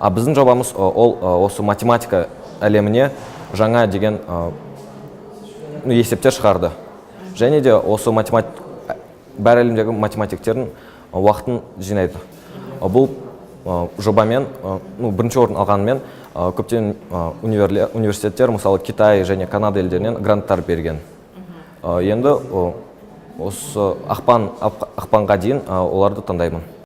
Біздің жобамыз ол осы математика әлеміне жаңа деген есептер шығарды. Және де осы бар әлемдегі математиктердің уақытын жинайды. Бұл жобамен бірінші орын алғанымен көптеген университеттер, мысалы Китай және Канада елдерінен гранттар берген. Енді осы ақпанға дейін оларды таңдаймын.